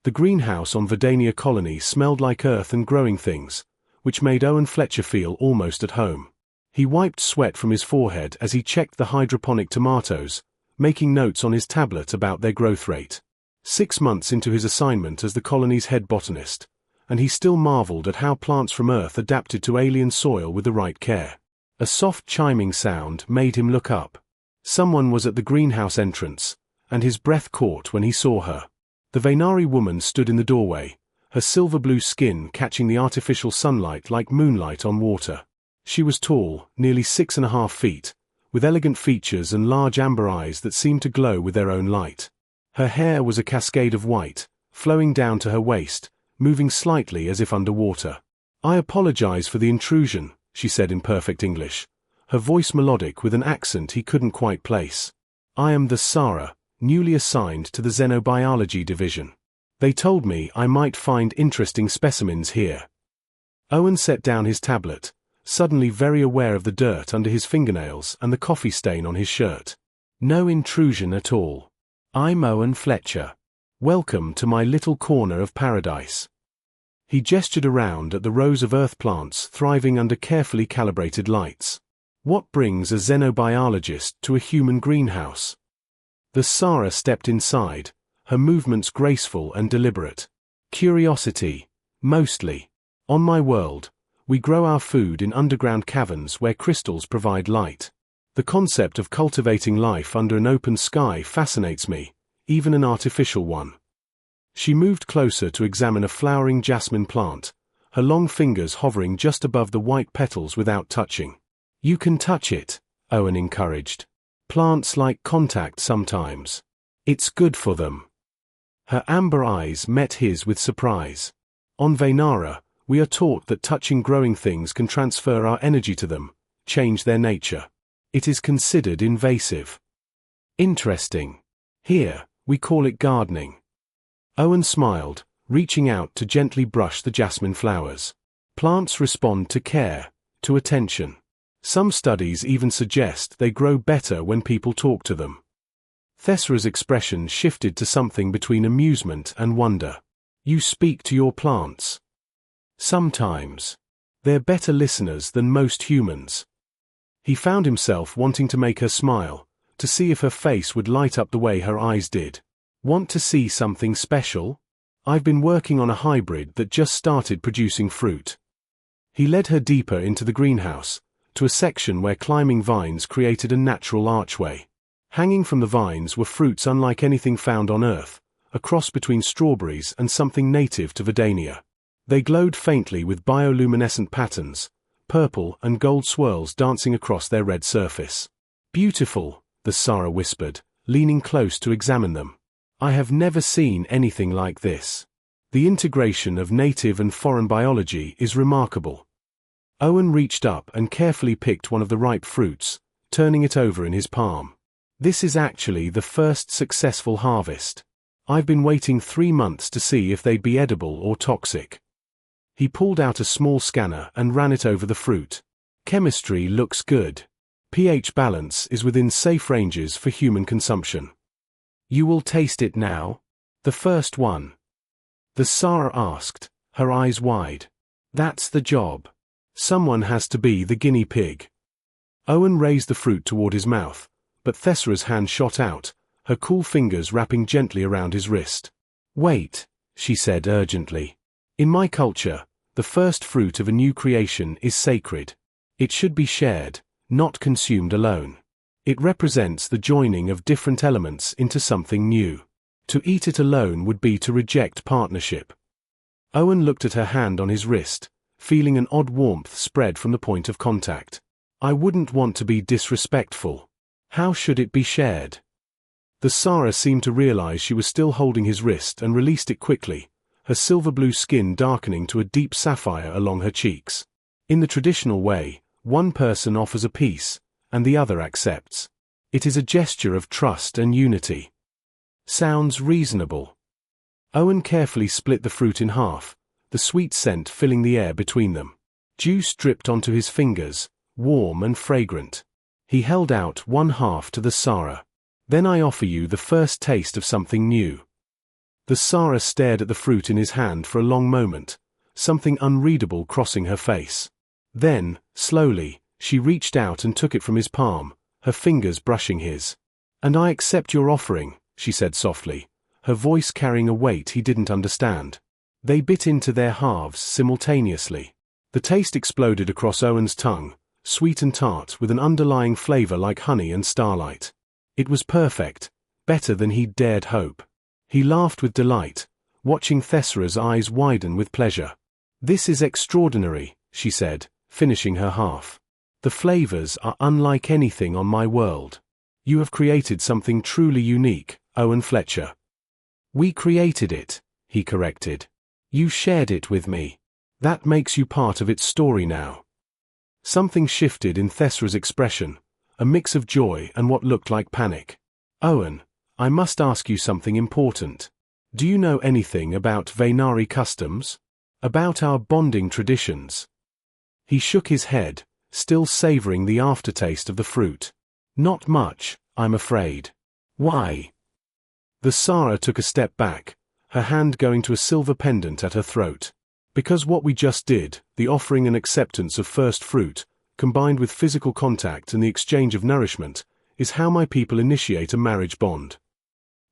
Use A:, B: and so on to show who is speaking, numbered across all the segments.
A: The greenhouse on Veynari colony smelled like earth and growing things, which made Owen Fletcher feel almost at home. He wiped sweat from his forehead as he checked the hydroponic tomatoes, making notes on his tablet about their growth rate. 6 months into his assignment as the colony's head botanist, and he still marveled at how plants from Earth adapted to alien soil with the right care. A soft chiming sound made him look up. Someone was at the greenhouse entrance, and his breath caught when he saw her. The Veynari woman stood in the doorway, her silver-blue skin catching the artificial sunlight like moonlight on water. She was tall, nearly 6.5 feet, with elegant features and large amber eyes that seemed to glow with their own light. Her hair was a cascade of white, flowing down to her waist, moving slightly as if underwater. "I apologize for the intrusion," she said in perfect English, her voice melodic with an accent he couldn't quite place. "I am Thessara, newly assigned to the xenobiology division. They told me I might find interesting specimens here." Owen set down his tablet, suddenly very aware of the dirt under his fingernails and the coffee stain on his shirt. "No intrusion at all. I'm Owen Fletcher. Welcome to my little corner of paradise." He gestured around at the rows of earth plants thriving under carefully calibrated lights. "What brings a xenobiologist to a human greenhouse?" Thessara stepped inside, her movements graceful and deliberate. "Curiosity, mostly. On my world, we grow our food in underground caverns where crystals provide light. The concept of cultivating life under an open sky fascinates me, even an artificial one." She moved closer to examine a flowering jasmine plant, her long fingers hovering just above the white petals without touching. "You can touch it," Owen encouraged. "Plants like contact sometimes. It's good for them." Her amber eyes met his with surprise. On Veynari, we are taught that touching growing things can transfer our energy to them, change their nature. It is considered invasive. Interesting. Here, we call it gardening. Owen smiled, reaching out to gently brush the jasmine flowers. Plants respond to care, to attention. Some studies even suggest they grow better when people talk to them. Thessara's expression shifted to something between amusement and wonder. "You speak to your plants?" "Sometimes. They're better listeners than most humans." He found himself wanting to make her smile, to see if her face would light up the way her eyes did. "Want to see something special? I've been working on a hybrid that just started producing fruit." He led her deeper into the greenhouse, to a section where climbing vines created a natural archway. Hanging from the vines were fruits unlike anything found on Earth, a cross between strawberries and something native to Veynari. They glowed faintly with bioluminescent patterns, purple and gold swirls dancing across their red surface. "Beautiful," Thessara whispered, leaning close to examine them. "I have never seen anything like this. The integration of native and foreign biology is remarkable." Owen reached up and carefully picked one of the ripe fruits, turning it over in his palm. "This is actually the first successful harvest. I've been waiting 3 months to see if they'd be edible or toxic." He pulled out a small scanner and ran it over the fruit. "Chemistry looks good. pH balance is within safe ranges for human consumption." "You will taste it now? The first one?" Thessara asked, her eyes wide. "That's the job. Someone has to be the guinea pig." Owen raised the fruit toward his mouth, but Thessara's hand shot out, her cool fingers wrapping gently around his wrist. "Wait," she said urgently. "In my culture, the first fruit of a new creation is sacred. It should be shared, not consumed alone. It represents the joining of different elements into something new. To eat it alone would be to reject partnership." Owen looked at her hand on his wrist, feeling an odd warmth spread from the point of contact. "I wouldn't want to be disrespectful. How should it be shared?" Thessara seemed to realize she was still holding his wrist and released it quickly, her silver-blue skin darkening to a deep sapphire along her cheeks. "In the traditional way, one person offers a piece, and the other accepts. It is a gesture of trust and unity." "Sounds reasonable." Owen carefully split the fruit in half, the sweet scent filling the air between them. Juice dripped onto his fingers, warm and fragrant. He held out one half to Thessara. "Then I offer you the first taste of something new." Thessara stared at the fruit in his hand for a long moment, something unreadable crossing her face. Then, slowly, she reached out and took it from his palm, her fingers brushing his. "And I accept your offering," she said softly, her voice carrying a weight he didn't understand. They bit into their halves simultaneously. The taste exploded across Owen's tongue, sweet and tart with an underlying flavor like honey and starlight. It was perfect, better than he'd dared hope. He laughed with delight, watching Thessara's eyes widen with pleasure. "This is extraordinary," she said, finishing her half. "The flavors are unlike anything on my world. You have created something truly unique, Owen Fletcher." "We created it," he corrected. "You shared it with me. That makes you part of its story now." Something shifted in Thessara's expression, a mix of joy and what looked like panic. "Owen, I must ask you something important. Do you know anything about Veynari customs? About our bonding traditions?" He shook his head, still savoring the aftertaste of the fruit. "Not much, I'm afraid." "Why?" Thessara took a step back, her hand going to a silver pendant at her throat. "Because what we just did, the offering and acceptance of first fruit, combined with physical contact and the exchange of nourishment, is how my people initiate a marriage bond."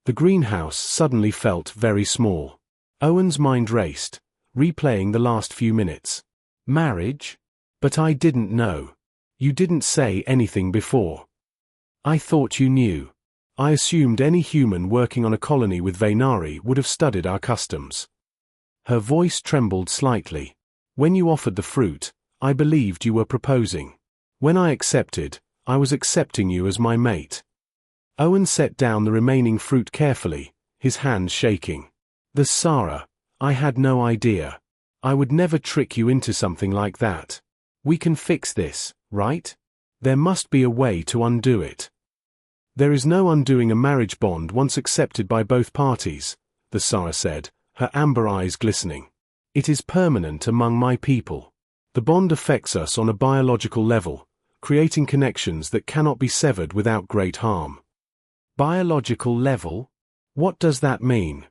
A: The greenhouse suddenly felt very small. Owen's mind raced, replaying the last few minutes. "Marriage? But I didn't know. You didn't say anything before." "I thought you knew. I assumed any human working on a colony with Veynari would have studied our customs." Her voice trembled slightly. "When you offered the fruit, I believed you were proposing. When I accepted, I was accepting you as my mate." Owen set down the remaining fruit carefully, his hands shaking. "Thessara, I had no idea. I would never trick you into something like that. We can fix this, right? There must be a way to undo it." "There is no undoing a marriage bond once accepted by both parties," Thessara said, her amber eyes glistening. "It is permanent among my people. The bond affects us on a biological level, creating connections that cannot be severed without great harm." "Biological level? What does that mean?"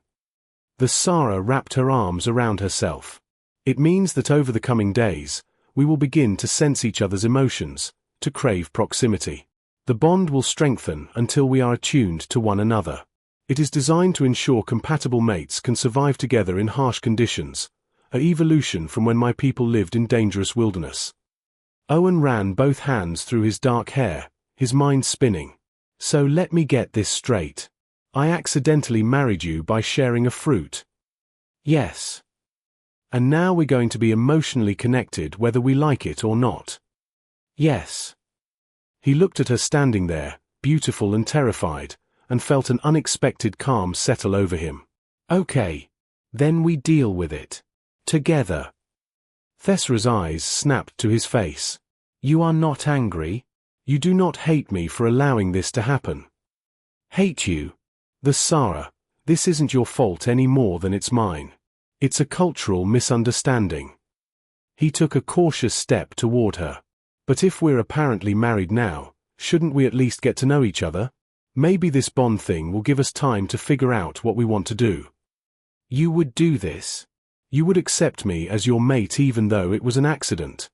A: Thessara wrapped her arms around herself. "It means that over the coming days, we will begin to sense each other's emotions, to crave proximity. The bond will strengthen until we are attuned to one another. It is designed to ensure compatible mates can survive together in harsh conditions, an evolution from when my people lived in dangerous wilderness." Owen ran both hands through his dark hair, his mind spinning. "So let me get this straight. I accidentally married you by sharing a fruit?" "Yes." "And now we're going to be emotionally connected whether we like it or not?" "Yes." He looked at her standing there, beautiful and terrified, and felt an unexpected calm settle over him. "Okay. Then we deal with it. Together." Thessara's eyes snapped to his face. "You are not angry? You do not hate me for allowing this to happen?" "Hate you? Thessara, this isn't your fault any more than it's mine. It's a cultural misunderstanding." He took a cautious step toward her. "But if we're apparently married now, shouldn't we at least get to know each other? Maybe this bond thing will give us time to figure out what we want to do." "You would do this? You would accept me as your mate even though it was an accident?"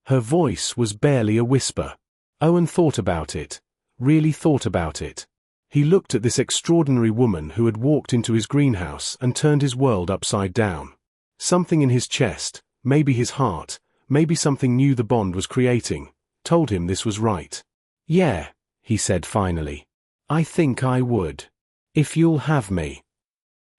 A: Her voice was barely a whisper. Owen thought about it, really thought about it. He looked at this extraordinary woman who had walked into his greenhouse and turned his world upside down. Something in his chest, maybe his heart, maybe something new the bond was creating, told him this was right. "Yeah," he said finally. "I think I would. If you'll have me."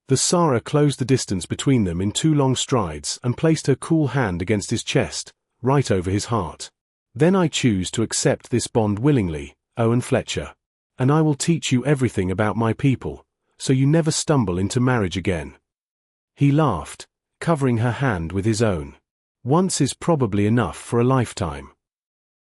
A: Thessara closed the distance between them in 2 long strides and placed her cool hand against his chest, right over his heart. "Then I choose to accept this bond willingly, Owen Fletcher. And I will teach you everything about my people, so you never stumble into marriage again." He laughed, covering her hand with his own. "Once is probably enough for a lifetime."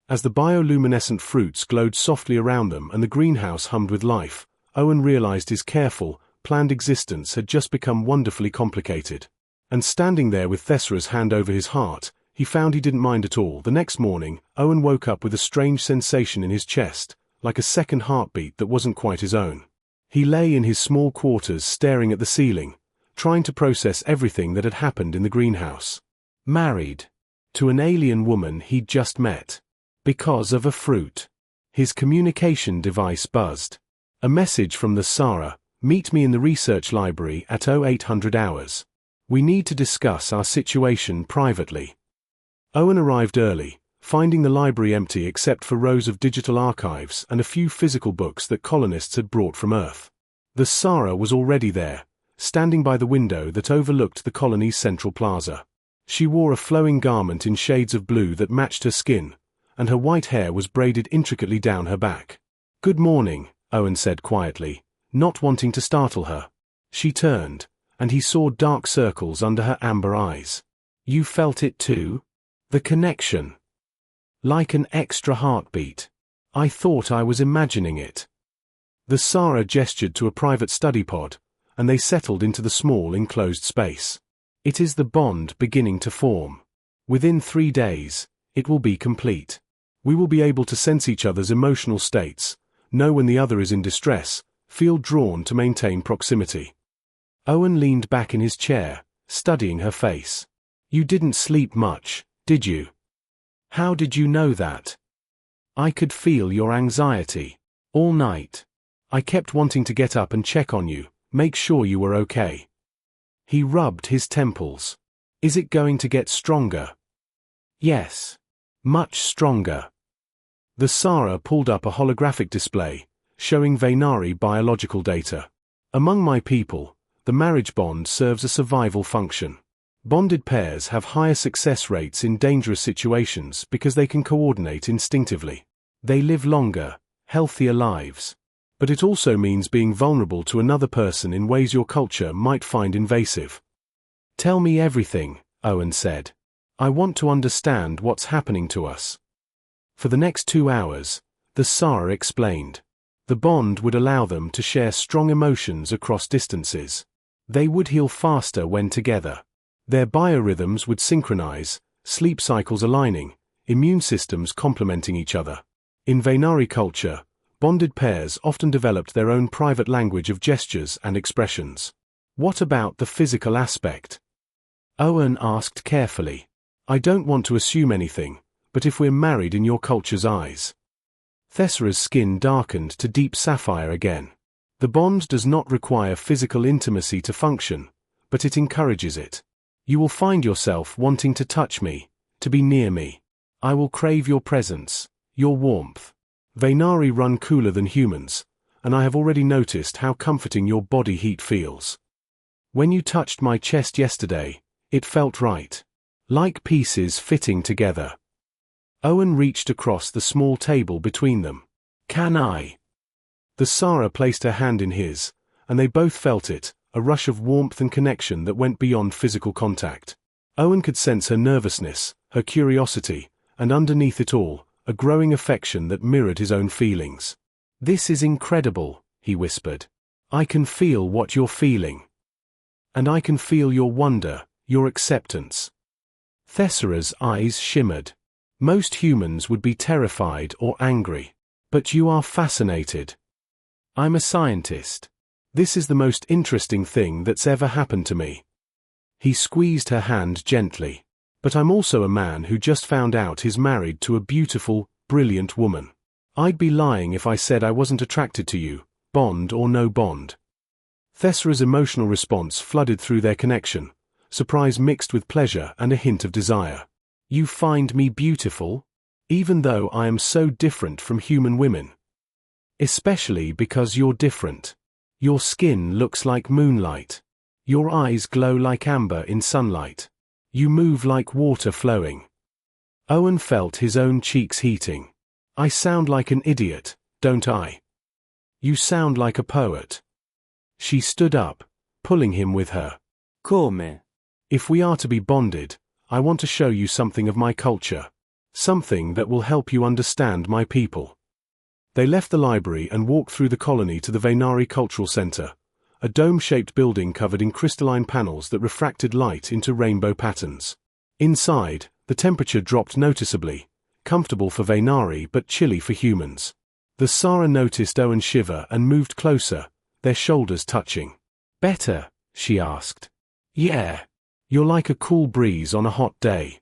A: As the bioluminescent fruits glowed softly around them and the greenhouse hummed with life, Owen realized his careful, planned existence had just become wonderfully complicated. And standing there with Thessara's hand over his heart, he found he didn't mind at all. The next morning, Owen woke up with a strange sensation in his chest, like a second heartbeat that wasn't quite his own. He lay in his small quarters staring at the ceiling, trying to process everything that had happened in the greenhouse. Married. To an alien woman he'd just met. Because of a fruit. His communication device buzzed. A message from the Thessara: meet me in the research library at 0800 hours. We need to discuss our situation privately. Owen arrived early, finding the library empty except for rows of digital archives and a few physical books that colonists had brought from Earth. The Thessara was already there, standing by the window that overlooked the colony's central plaza. She wore a flowing garment in shades of blue that matched her skin, and her white hair was braided intricately down her back. "Good morning," Owen said quietly, not wanting to startle her. She turned, and he saw dark circles under her amber eyes. "You felt it too? The connection? Like an extra heartbeat. I thought I was imagining it." The Thessara gestured to a private study pod, and they settled into the small enclosed space. "It is the bond beginning to form. Within 3 days, it will be complete. We will be able to sense each other's emotional states, know when the other is in distress, feel drawn to maintain proximity." Owen leaned back in his chair, studying her face. "You didn't sleep much, did you? How did you know that?" "I could feel your anxiety. All night. I kept wanting to get up and check on you, make sure you were okay." He rubbed his temples. "Is it going to get stronger?" "Yes. Much stronger." The Thessara pulled up a holographic display, showing Veynari biological data. "Among my people, the marriage bond serves a survival function. Bonded pairs have higher success rates in dangerous situations because they can coordinate instinctively. They live longer, healthier lives. But it also means being vulnerable to another person in ways your culture might find invasive." "Tell me everything," Owen said. "I want to understand what's happening to us." For the next 2 hours, the Thessara explained. The bond would allow them to share strong emotions across distances. They would heal faster when together. Their biorhythms would synchronize, sleep cycles aligning, immune systems complementing each other. In Veynari culture, bonded pairs often developed their own private language of gestures and expressions. "What about the physical aspect?" Owen asked carefully. "I don't want to assume anything, but if we're married in your culture's eyes." Thessara's skin darkened to deep sapphire again. "The bond does not require physical intimacy to function, but it encourages it. You will find yourself wanting to touch me, to be near me. I will crave your presence, your warmth. Veynari run cooler than humans, and I have already noticed how comforting your body heat feels. When you touched my chest yesterday, it felt right. Like pieces fitting together." Owen reached across the small table between them. "Can I?" The Thessara placed her hand in his, and they both felt it, a rush of warmth and connection that went beyond physical contact. Owen could sense her nervousness, her curiosity, and underneath it all, a growing affection that mirrored his own feelings. "This is incredible," he whispered. "I can feel what you're feeling. And I can feel your wonder, your acceptance." Thessara's eyes shimmered. "Most humans would be terrified or angry. But you are fascinated." "I'm a scientist. This is the most interesting thing that's ever happened to me." He squeezed her hand gently. "But I'm also a man who just found out he's married to a beautiful, brilliant woman. I'd be lying if I said I wasn't attracted to you, bond or no bond." Thessara's emotional response flooded through their connection, surprise mixed with pleasure and a hint of desire. "You find me beautiful? Even though I am so different from human women." "Especially because you're different. Your skin looks like moonlight. Your eyes glow like amber in sunlight. You move like water flowing." Owen felt his own cheeks heating. "I sound like an idiot, don't I?" "You sound like a poet." She stood up, pulling him with her. "Come. If we are to be bonded, I want to show you something of my culture. Something that will help you understand my people." They left the library and walked through the colony to the Veynari Cultural Center, a dome-shaped building covered in crystalline panels that refracted light into rainbow patterns. Inside, the temperature dropped noticeably, comfortable for Veynari but chilly for humans. The Thessara noticed Owen shiver and moved closer, their shoulders touching. "Better?" she asked. "Yeah. You're like a cool breeze on a hot day."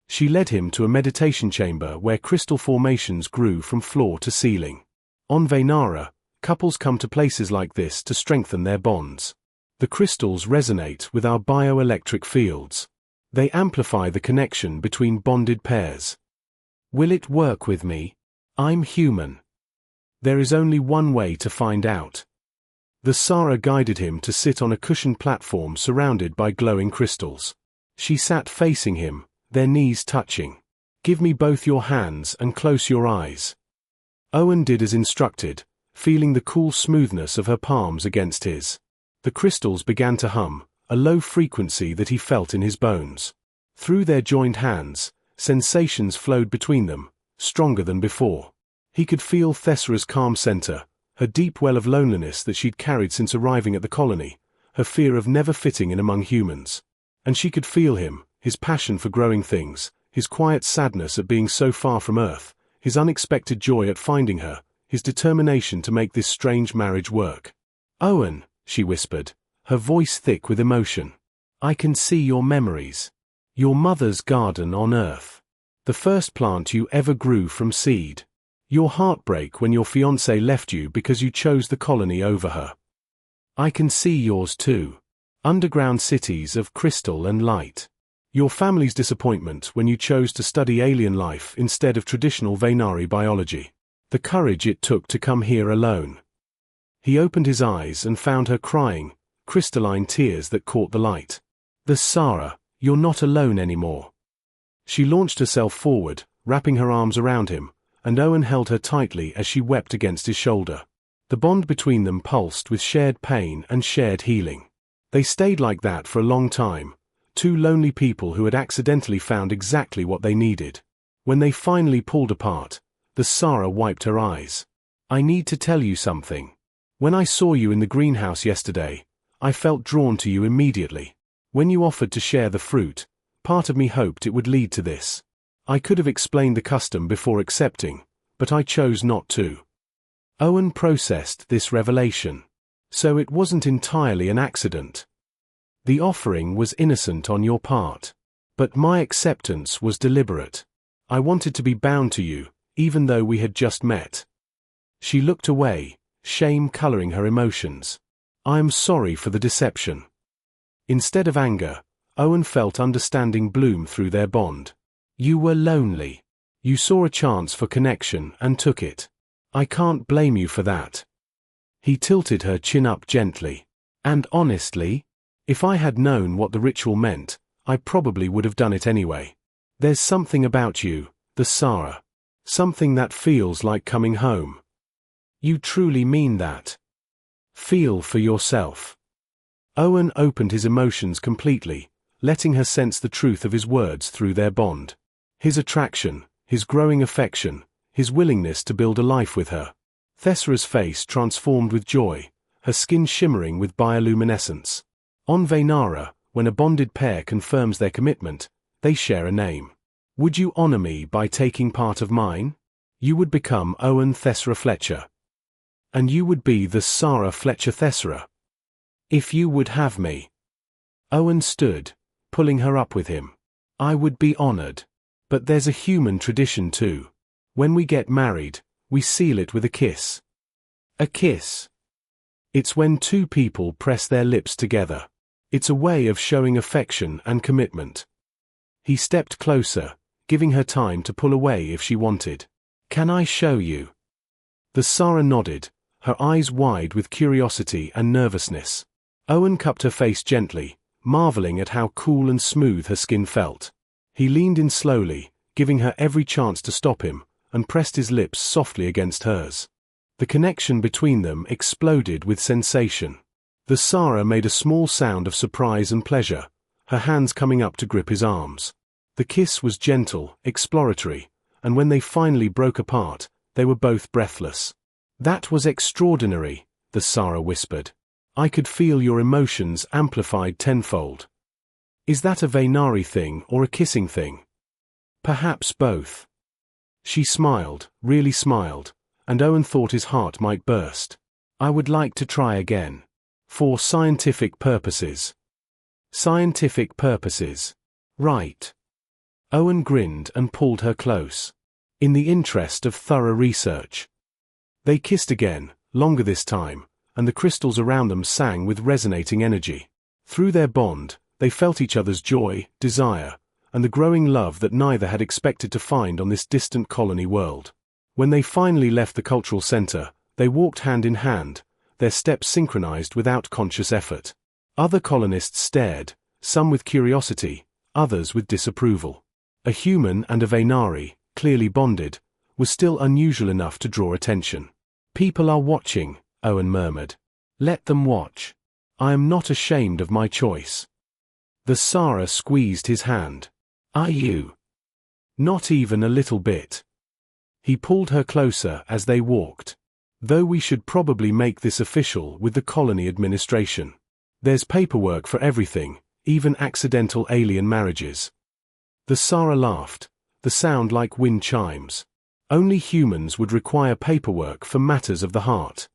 A: She led him to a meditation chamber where crystal formations grew from floor to ceiling. On Veynari, couples come to places like this to strengthen their bonds. The crystals resonate with our bioelectric fields. They amplify the connection between bonded pairs. "Will it work with me? I'm human." "There is only one way to find out." Thessara guided him to sit on a cushioned platform surrounded by glowing crystals. She sat facing him, their knees touching. "Give me both your hands and close your eyes." Owen did as instructed, feeling the cool smoothness of her palms against his. The crystals began to hum, a low frequency that he felt in his bones. Through their joined hands, sensations flowed between them, stronger than before. He could feel Thessara's calm center, her deep well of loneliness that she'd carried since arriving at the colony, her fear of never fitting in among humans. And she could feel him, his passion for growing things, his quiet sadness at being so far from Earth, his unexpected joy at finding her, his determination to make this strange marriage work. "Owen," she whispered, her voice thick with emotion. "I can see your memories. Your mother's garden on Earth. The first plant you ever grew from seed. Your heartbreak when your fiancé left you because you chose the colony over her. I can see yours too. Underground cities of crystal and light. Your family's disappointment when you chose to study alien life instead of traditional Veynari biology. The courage it took to come here alone." He opened his eyes and found her crying, crystalline tears that caught the light. "Thessara, you're not alone anymore." She launched herself forward, wrapping her arms around him, and Owen held her tightly as she wept against his shoulder. The bond between them pulsed with shared pain and shared healing. They stayed like that for a long time, two lonely people who had accidentally found exactly what they needed. When they finally pulled apart, Thessara wiped her eyes. "I need to tell you something. When I saw you in the greenhouse yesterday, I felt drawn to you immediately. When you offered to share the fruit, part of me hoped it would lead to this. I could have explained the custom before accepting, but I chose not to." Owen processed this revelation. So it wasn't entirely an accident. The offering was innocent on your part. But my acceptance was deliberate. I wanted to be bound to you, even though we had just met. She looked away, shame coloring her emotions. "I am sorry for the deception." Instead of anger, Owen felt understanding bloom through their bond. "You were lonely. You saw a chance for connection and took it. I can't blame you for that." He tilted her chin up gently. "And honestly, if I had known what the ritual meant, I probably would have done it anyway. There's something about you, Thessara. Something that feels like coming home. You truly mean that. Feel for yourself." Owen opened his emotions completely, letting her sense the truth of his words through their bond. His attraction, his growing affection, his willingness to build a life with her. Thessara's face transformed with joy, her skin shimmering with bioluminescence. On Veynari, when a bonded pair confirms their commitment, they share a name. "Would you honor me by taking part of mine? You would become Owen Thessara Fletcher. And you would be the Thessara Fletcher Thessara. If you would have me." Owen stood, pulling her up with him. "I would be honored. But there's a human tradition too. When we get married, we seal it with a kiss." "A kiss?" "It's when two people press their lips together. It's a way of showing affection and commitment." He stepped closer, giving her time to pull away if she wanted. "Can I show you?" Thessara nodded, her eyes wide with curiosity and nervousness. Owen cupped her face gently, marveling at how cool and smooth her skin felt. He leaned in slowly, giving her every chance to stop him, and pressed his lips softly against hers. The connection between them exploded with sensation. Thessara made a small sound of surprise and pleasure, her hands coming up to grip his arms. The kiss was gentle, exploratory, and when they finally broke apart, they were both breathless. "That was extraordinary," Thessara whispered. "I could feel your emotions amplified tenfold. Is that a Veynari thing or a kissing thing?" "Perhaps both." She smiled, really smiled, and Owen thought his heart might burst. I would like to try again. For scientific purposes. Scientific purposes. Right. Owen grinned and pulled her close. In the interest of thorough research. They kissed again, longer this time, and the crystals around them sang with resonating energy. Through their bond, they felt each other's joy, desire, and the growing love that neither had expected to find on this distant colony world. When they finally left the cultural center, they walked hand in hand, their steps synchronized without conscious effort. Other colonists stared, some with curiosity, others with disapproval. A human and a Veynari, clearly bonded, was still unusual enough to draw attention. People are watching, Owen murmured. Let them watch. I am not ashamed of my choice. Thessara squeezed his hand. Are you? Not even a little bit. He pulled her closer as they walked. Though we should probably make this official with the colony administration. There's paperwork for everything, even accidental alien marriages. Thessara laughed, the sound like wind chimes. Only humans would require paperwork for matters of the heart.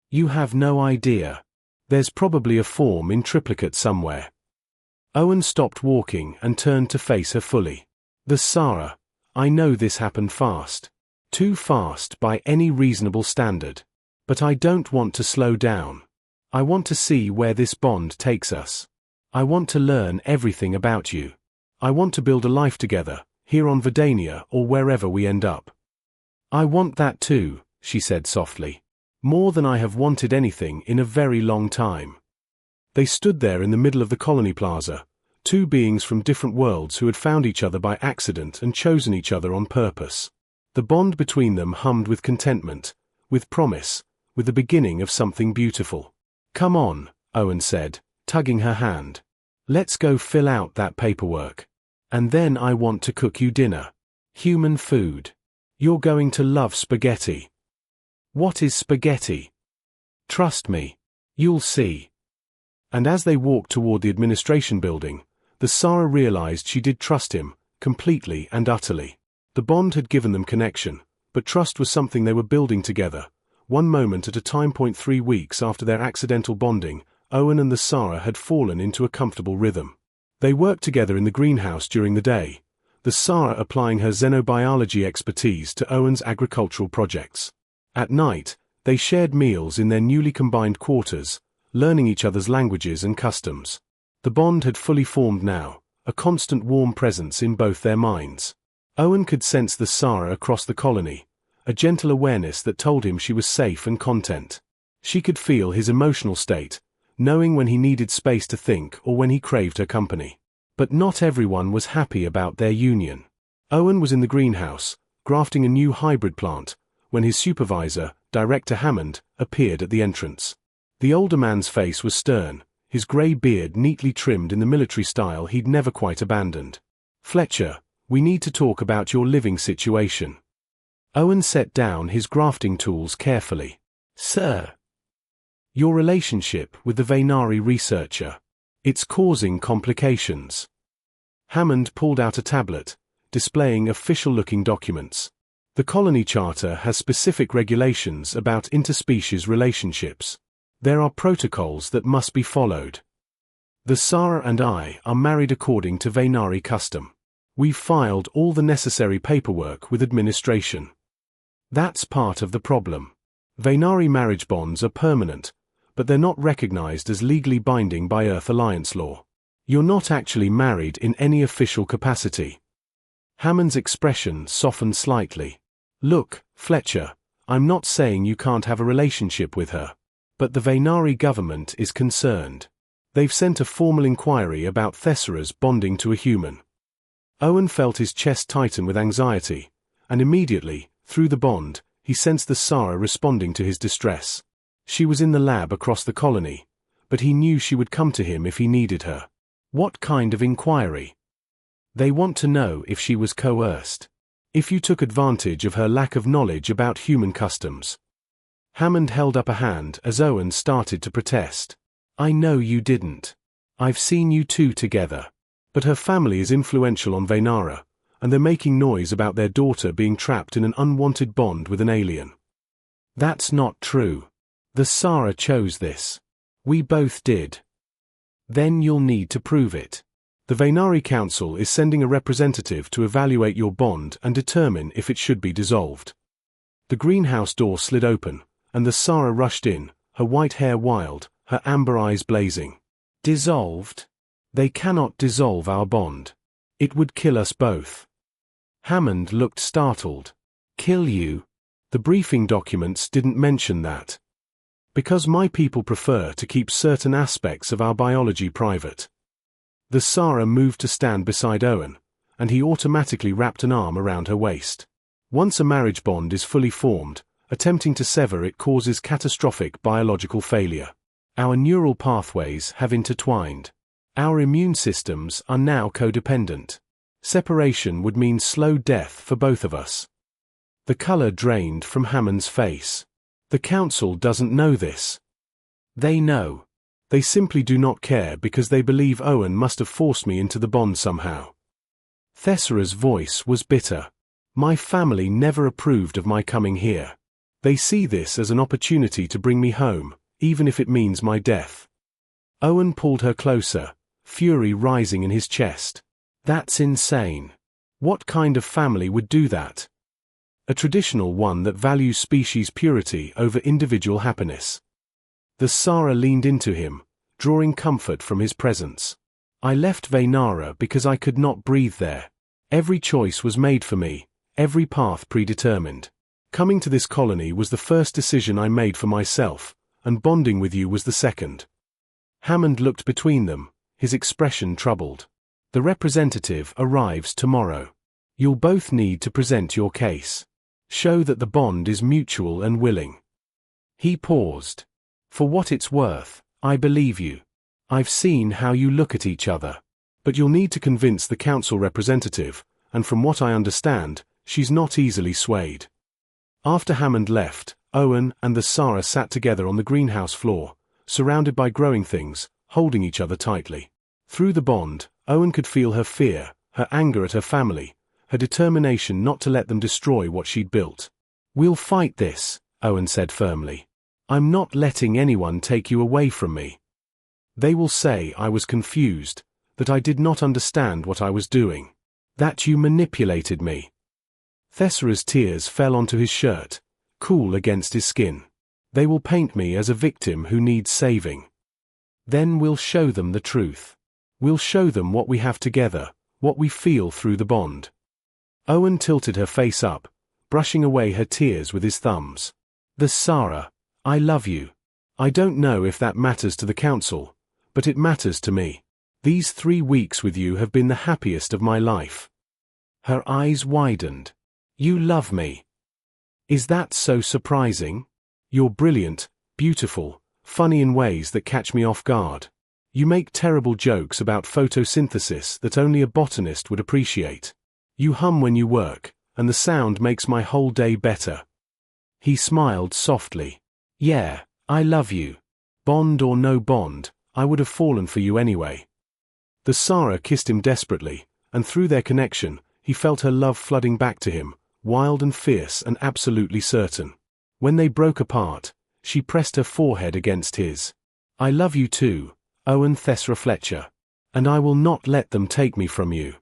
A: You have no idea. There's probably a form in triplicate somewhere. Owen stopped walking and turned to face her fully. Thessara, I know this happened fast. Too fast by any reasonable standard. But I don't want to slow down. I want to see where this bond takes us. I want to learn everything about you. I want to build a life together, here on Veynari or wherever we end up. I want that too, she said softly. More than I have wanted anything in a very long time. They stood there in the middle of the colony plaza, two beings from different worlds who had found each other by accident and chosen each other on purpose. The bond between them hummed with contentment, with promise, with the beginning of something beautiful. Come on, Owen said, tugging her hand. Let's go fill out that paperwork. And then I want to cook you dinner. Human food. You're going to love spaghetti. What is spaghetti? Trust me. You'll see. And as they walked toward the administration building, Thessara realized she did trust him, completely and utterly. The bond had given them connection, but trust was something they were building together. One moment at a time. 3 weeks after their accidental bonding, Owen and Thessara had fallen into a comfortable rhythm. They worked together in the greenhouse during the day, Thessara applying her xenobiology expertise to Owen's agricultural projects. At night, they shared meals in their newly combined quarters, learning each other's languages and customs. The bond had fully formed now, a constant warm presence in both their minds. Owen could sense Thessara across the colony, a gentle awareness that told him she was safe and content. She could feel his emotional state, knowing when he needed space to think or when he craved her company. But not everyone was happy about their union. Owen was in the greenhouse, grafting a new hybrid plant, when his supervisor, Director Hammond, appeared at the entrance. The older man's face was stern, his grey beard neatly trimmed in the military style he'd never quite abandoned. Fletcher, we need to talk about your living situation. Owen set down his grafting tools carefully. Sir. Your relationship with the Veynari researcher. It's causing complications. Hammond pulled out a tablet, displaying official-looking documents. The colony charter has specific regulations about interspecies relationships. There are protocols that must be followed. Thessara and I are married according to Veynari custom. We've filed all the necessary paperwork with administration. That's part of the problem. Veynari marriage bonds are permanent, but they're not recognized as legally binding by Earth Alliance law. You're not actually married in any official capacity. Hammond's expression softened slightly. Look, Fletcher, I'm not saying you can't have a relationship with her. But the Veynari government is concerned. They've sent a formal inquiry about Thessara's bonding to a human. Owen felt his chest tighten with anxiety, and immediately, through the bond, he sensed Thessara responding to his distress. She was in the lab across the colony, but he knew she would come to him if he needed her. What kind of inquiry? They want to know if she was coerced. If you took advantage of her lack of knowledge about human customs. Hammond held up a hand as Owen started to protest. I know you didn't. I've seen you two together. But her family is influential on Veynari, and they're making noise about their daughter being trapped in an unwanted bond with an alien. That's not true. Thessara chose this. We both did. Then you'll need to prove it. The Veynari Council is sending a representative to evaluate your bond and determine if it should be dissolved. The greenhouse door slid open, and Thessara rushed in, her white hair wild, her amber eyes blazing. Dissolved? They cannot dissolve our bond. It would kill us both. Hammond looked startled. Kill you? The briefing documents didn't mention that. Because my people prefer to keep certain aspects of our biology private. Thessara moved to stand beside Owen, and he automatically wrapped an arm around her waist. Once a marriage bond is fully formed, attempting to sever it causes catastrophic biological failure. Our neural pathways have intertwined. Our immune systems are now codependent. Separation would mean slow death for both of us. The color drained from Hammond's face. The council doesn't know this. They know. They simply do not care because they believe Owen must have forced me into the bond somehow. Thessara's voice was bitter. My family never approved of my coming here. They see this as an opportunity to bring me home, even if it means my death. Owen pulled her closer, fury rising in his chest. That's insane. What kind of family would do that? A traditional one that values species purity over individual happiness. Thessara leaned into him, drawing comfort from his presence. I left Veynari because I could not breathe there. Every choice was made for me, every path predetermined. Coming to this colony was the first decision I made for myself, and bonding with you was the second. Hammond looked between them, his expression troubled. The representative arrives tomorrow. You'll both need to present your case. Show that the bond is mutual and willing. He paused. For what it's worth, I believe you. I've seen how you look at each other. But you'll need to convince the council representative, and from what I understand, she's not easily swayed. After Hammond left, Owen and Thessara sat together on the greenhouse floor, surrounded by growing things, holding each other tightly. Through the bond, Owen could feel her fear, her anger at her family, her determination not to let them destroy what she'd built. We'll fight this, Owen said firmly. I'm not letting anyone take you away from me. They will say I was confused, that I did not understand what I was doing, that you manipulated me. Thessara's tears fell onto his shirt, cool against his skin. They will paint me as a victim who needs saving. Then we'll show them the truth. We'll show them what we have together, what we feel through the bond. Owen tilted her face up, brushing away her tears with his thumbs. Thessara, I love you. I don't know if that matters to the council, but it matters to me. These 3 weeks with you have been the happiest of my life. Her eyes widened. You love me. Is that so surprising? You're brilliant, beautiful, funny in ways that catch me off guard. You make terrible jokes about photosynthesis that only a botanist would appreciate. You hum when you work, and the sound makes my whole day better. He smiled softly. Yeah, I love you. Bond or no bond, I would have fallen for you anyway. Thessara kissed him desperately, and through their connection, he felt her love flooding back to him, wild and fierce and absolutely certain. When they broke apart, she pressed her forehead against his. I love you too, Owen Fletcher. And I will not let them take me from you.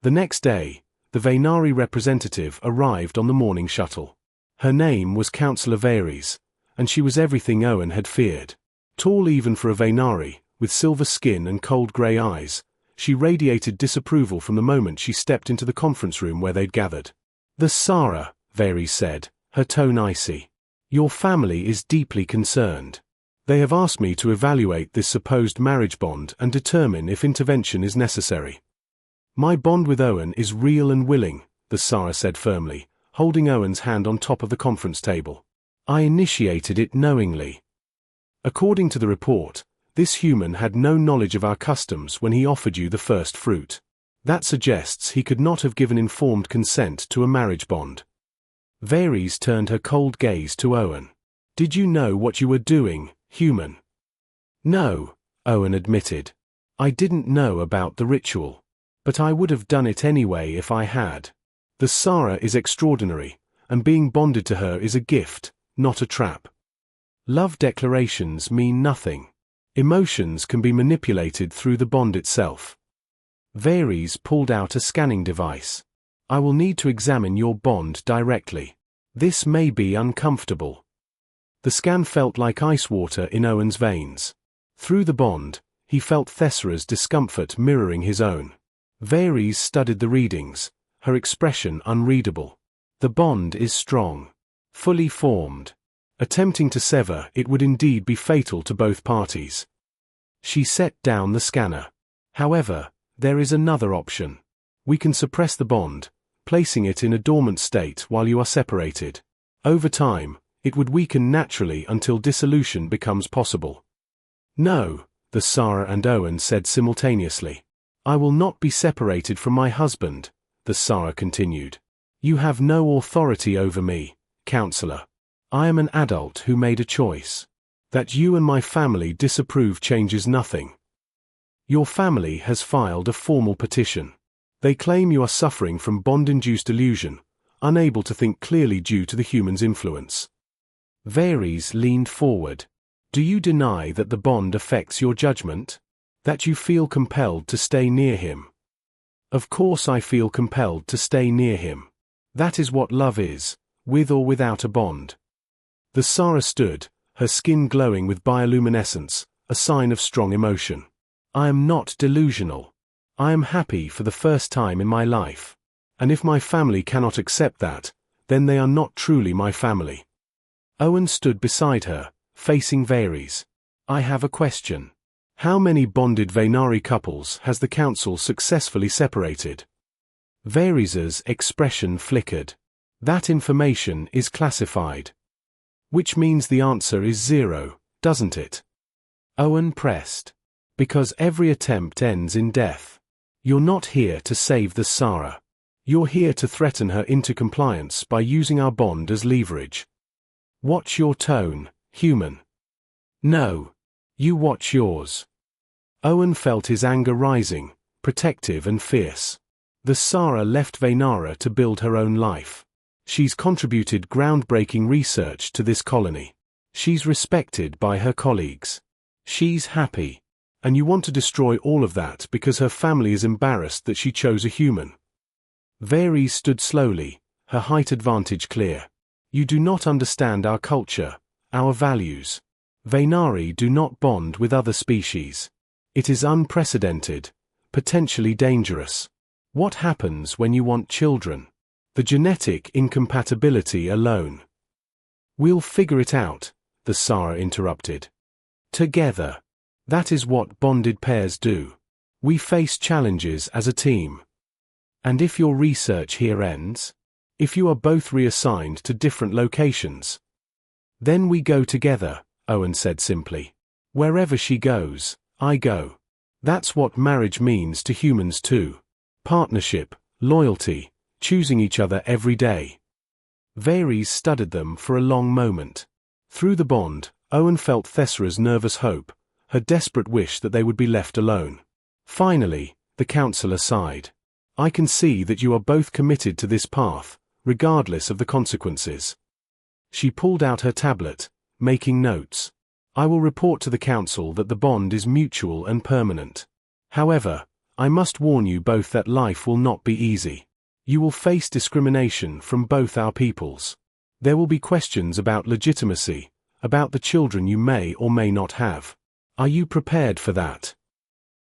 A: The next day, the Veynari representative arrived on the morning shuttle. Her name was Councillor Veynari, and she was everything Owen had feared. Tall even for a Veynari, with silver skin and cold grey eyes, she radiated disapproval from the moment she stepped into the conference room where they'd gathered. Thessara, Veynari said, her tone icy. Your family is deeply concerned. They have asked me to evaluate this supposed marriage bond and determine if intervention is necessary. My bond with Owen is real and willing, Thessara said firmly, holding Owen's hand on top of the conference table. I initiated it knowingly. According to the report, this human had no knowledge of our customs when he offered you the first fruit. That suggests he could not have given informed consent to a marriage bond. Veynari turned her cold gaze to Owen. Did you know what you were doing, human? No, Owen admitted. I didn't know about the ritual. But I would have done it anyway if I had. Thessara is extraordinary, and being bonded to her is a gift, not a trap. Love declarations mean nothing. Emotions can be manipulated through the bond itself. Veynari pulled out a scanning device. I will need to examine your bond directly. This may be uncomfortable. The scan felt like ice water in Owen's veins. Through the bond, he felt Thessara's discomfort mirroring his own. Veynari studied the readings, her expression unreadable. The bond is strong. Fully formed. Attempting to sever it would indeed be fatal to both parties. She set down the scanner. However, there is another option. We can suppress the bond, placing it in a dormant state while you are separated. Over time, it would weaken naturally until dissolution becomes possible. No, Thessara and Owen said simultaneously. I will not be separated from my husband, Thessara continued. You have no authority over me, counselor. I am an adult who made a choice. That you and my family disapprove changes nothing. Your family has filed a formal petition. They claim you are suffering from bond-induced illusion, unable to think clearly due to the human's influence. Veynari leaned forward. Do you deny that the bond affects your judgment? That you feel compelled to stay near him? Of course I feel compelled to stay near him. That is what love is, with or without a bond. Thessara stood, her skin glowing with bioluminescence, a sign of strong emotion. I am not delusional. I am happy for the first time in my life. And if my family cannot accept that, then they are not truly my family. Owen stood beside her, facing Veynari. I have a question. How many bonded Veynari couples has the council successfully separated? Veynari's expression flickered. That information is classified. Which means the answer is 0, doesn't it? Owen pressed. Because every attempt ends in death. You're not here to save Thessara. You're here to threaten her into compliance by using our bond as leverage. Watch your tone, human. No. You watch yours. Owen felt his anger rising, protective and fierce. Thessara left Veynari to build her own life. She's contributed groundbreaking research to this colony. She's respected by her colleagues. She's happy. And you want to destroy all of that because her family is embarrassed that she chose a human. Veynari stood slowly, her height advantage clear. You do not understand our culture, our values. Veynari do not bond with other species. It is unprecedented, potentially dangerous. What happens when you want children? The genetic incompatibility alone. We'll figure it out, Thessara interrupted. Together. That is what bonded pairs do. We face challenges as a team. And if your research here ends? If you are both reassigned to different locations? Then we go together, Owen said simply. Wherever she goes, I go. That's what marriage means to humans too. Partnership, loyalty, choosing each other every day. Veynari studied them for a long moment. Through the bond, Owen felt Thessara's nervous hope, her desperate wish that they would be left alone. Finally, the counselor sighed. I can see that you are both committed to this path, regardless of the consequences. She pulled out her tablet, making notes. I will report to the council that the bond is mutual and permanent. However, I must warn you both that life will not be easy. You will face discrimination from both our peoples. There will be questions about legitimacy, about the children you may or may not have. Are you prepared for that?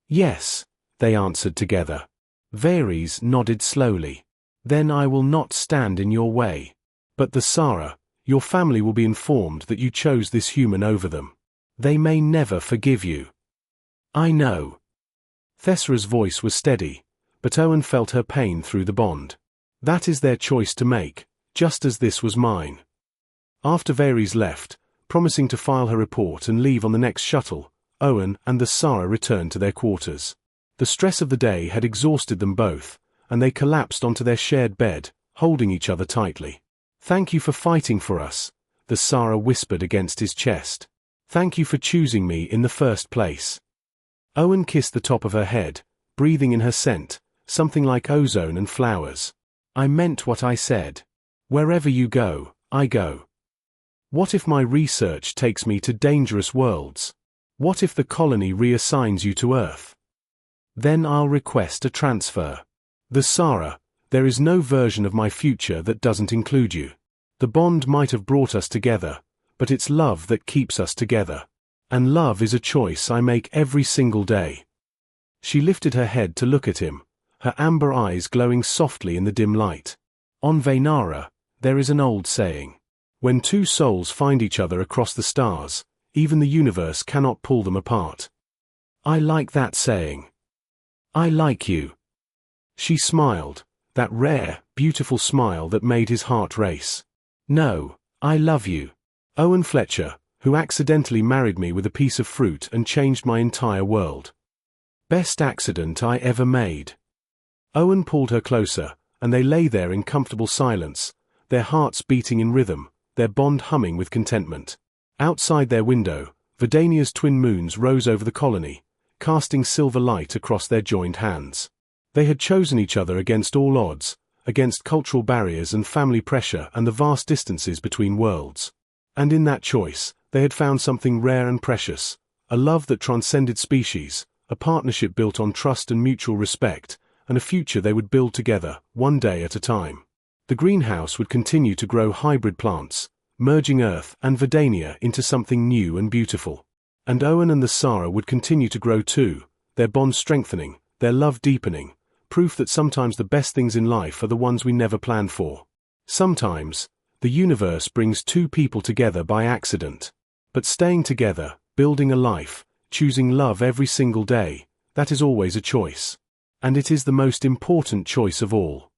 A: Yes, they answered together. Veynari nodded slowly. Then I will not stand in your way. But Thessara, your family will be informed that you chose this human over them. They may never forgive you. I know. Thessara's voice was steady, but Owen felt her pain through the bond. That is their choice to make, just as this was mine. After Veynari left, promising to file her report and leave on the next shuttle, Owen and Thessara returned to their quarters. The stress of the day had exhausted them both, and they collapsed onto their shared bed, holding each other tightly. Thank you for fighting for us, Thessara whispered against his chest. Thank you for choosing me in the first place. Owen kissed the top of her head, breathing in her scent, something like ozone and flowers. I meant what I said. Wherever you go, I go. What if my research takes me to dangerous worlds? What if the colony reassigns you to Earth? Then I'll request a transfer. Thessara, there is no version of my future that doesn't include you. The bond might have brought us together, but it's love that keeps us together. And love is a choice I make every single day. She lifted her head to look at him, her amber eyes glowing softly in the dim light. On Veynari, there is an old saying. When two souls find each other across the stars, even the universe cannot pull them apart. I like that saying. I like you. She smiled, that rare, beautiful smile that made his heart race. No, I love you. Owen Fletcher, who accidentally married me with a piece of fruit and changed my entire world. Best accident I ever made. Owen pulled her closer, and they lay there in comfortable silence, their hearts beating in rhythm, their bond humming with contentment. Outside their window, Veynari's twin moons rose over the colony, casting silver light across their joined hands. They had chosen each other against all odds, against cultural barriers and family pressure and the vast distances between worlds. And in that choice, they had found something rare and precious, a love that transcended species, a partnership built on trust and mutual respect, and a future they would build together, one day at a time. The greenhouse would continue to grow hybrid plants, merging Earth and Veynari into something new and beautiful. And Owen and Thessara would continue to grow too, their bond strengthening, their love deepening, proof that sometimes the best things in life are the ones we never planned for. Sometimes, the universe brings two people together by accident. But staying together, building a life, choosing love every single day, that is always a choice. And it is the most important choice of all.